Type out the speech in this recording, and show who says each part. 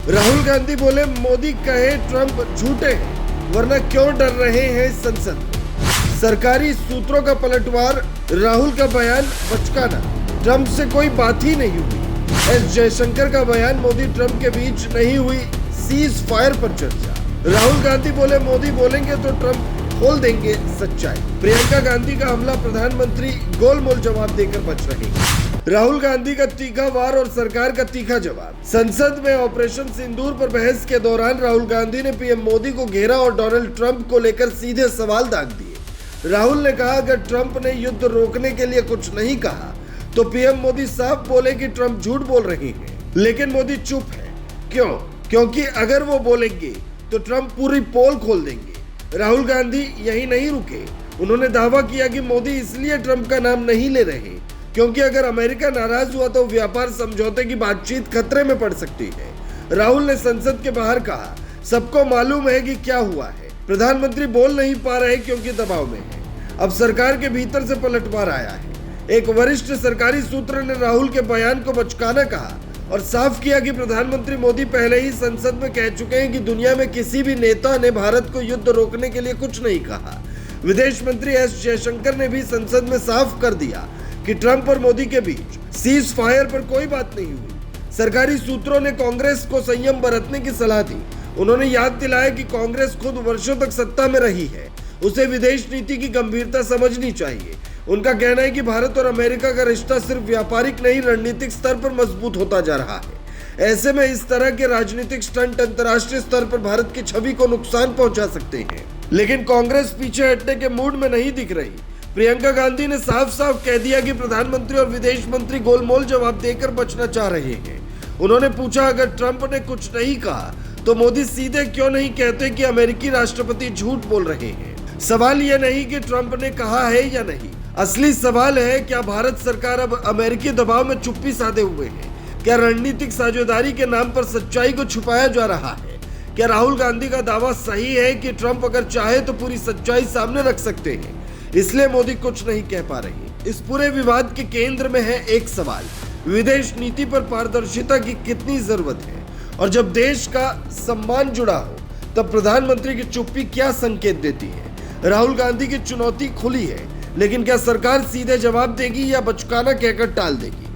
Speaker 1: राहुल गांधी बोले मोदी कहे ट्रंप झूठे हैं, वरना क्यों डर रहे हैं संसद में। सरकारी सूत्रों का पलटवार, राहुल का बयान बचकाना, ट्रंप से कोई बात ही नहीं हुई। एस जयशंकर का बयान, मोदी ट्रंप के बीच नहीं हुई सीज फायर पर चर्चा। राहुल गांधी बोले मोदी बोलेंगे तो ट्रंप खोल देंगे सच्चाई। प्रियंका गांधी का हमला, प्रधानमंत्री गोलमोल जवाब देकर बच रहे। राहुल गांधी का तीखा वार और सरकार का तीखा जवाब। संसद में ऑपरेशन सिंदूर पर बहस के दौरान राहुल गांधी ने पीएम मोदी को घेरा और डोनाल्ड ट्रंप को लेकर सीधे सवाल दाग दिए। राहुल ने कहा, अगर ट्रंप ने युद्ध रोकने के लिए कुछ नहीं कहा तो पीएम मोदी साफ बोले कि ट्रंप झूठ बोल रहे हैं। लेकिन मोदी चुप है। क्यों? क्योंकि अगर वो बोलेंगे तो ट्रंप पूरी पोल खोल देंगे। राहुल गांधी यही नहीं रुके। उन्होंने दावा किया कि मोदी इसलिए ट्रंप का नाम नहीं ले रहे क्योंकि अगर अमेरिका नाराज हुआ तो व्यापार समझौते की बातचीत खतरे में पड़ सकती है। राहुल ने संसद के बाहर कहा, सबको मालूम है कि क्या हुआ है। प्रधानमंत्री बोल नहीं पा रहे क्योंकि दबाव में है। अब सरकार के भीतर से पलटवार आया है। एक वरिष्ठ सरकारी सूत्र ने राहुल के बयान को बचकाना कहा और साफ किया कि प्रधानमंत्री मोदी पहले ही संसद में कह चुके हैं कि दुनिया में किसी भी नेता ने भारत को युद्ध रोकने के लिए कुछ नहीं कहा। विदेश मंत्री एस जयशंकर ने भी संसद में साफ कर दिया कि ट्रंप और मोदी के बीच सीज फायर पर कोई बात नहीं हुई। सरकारी सूत्रों ने कांग्रेस को संयम बरतने की सलाह दी। उन्होंने याद दिलाया कि कांग्रेस खुद वर्षों तक सत्ता में रही है, उसे विदेश नीति की गंभीरता समझनी चाहिए। उनका कहना है कि भारत और अमेरिका का रिश्ता सिर्फ व्यापारिक नहीं, रणनीतिक स्तर पर मजबूत होता जा रहा है। ऐसे में इस तरह के राजनीतिक स्टंट अंतर्राष्ट्रीय स्तर पर भारत की छवि को नुकसान पहुंचा सकते हैं। लेकिन कांग्रेस पीछे हटने के मूड में नहीं दिख रही। प्रियंका गांधी ने साफ साफ कह दिया कि प्रधानमंत्री और विदेश मंत्री गोलमोल जवाब देकर बचना चाह रहे हैं। उन्होंने पूछा, अगर ट्रंप ने कुछ नहीं कहा तो मोदी सीधे क्यों नहीं कहते कि अमेरिकी राष्ट्रपति झूठ बोल रहे हैं। सवाल यह नहीं कि ट्रंप ने कहा है या नहीं, असली सवाल है क्या भारत सरकार अब अमेरिकी दबाव में चुप्पी साधे हुए है? क्या रणनीतिक साझेदारी के नाम पर सच्चाई को छुपाया जा रहा है? क्या राहुल गांधी का दावा सही है कि ट्रंप अगर चाहे तो पूरी सच्चाई सामने रख सकते हैं, इसलिए मोदी कुछ नहीं कह पा रहे? इस पूरे विवाद के केंद्र में है एक सवाल, विदेश नीति पर पारदर्शिता की कितनी जरूरत है? और जब देश का सम्मान जुड़ा हो तब प्रधानमंत्री की चुप्पी क्या संकेत देती है? राहुल गांधी की चुनौती खुली है, लेकिन क्या सरकार सीधे जवाब देगी या बचकाना कहकर टाल देगी?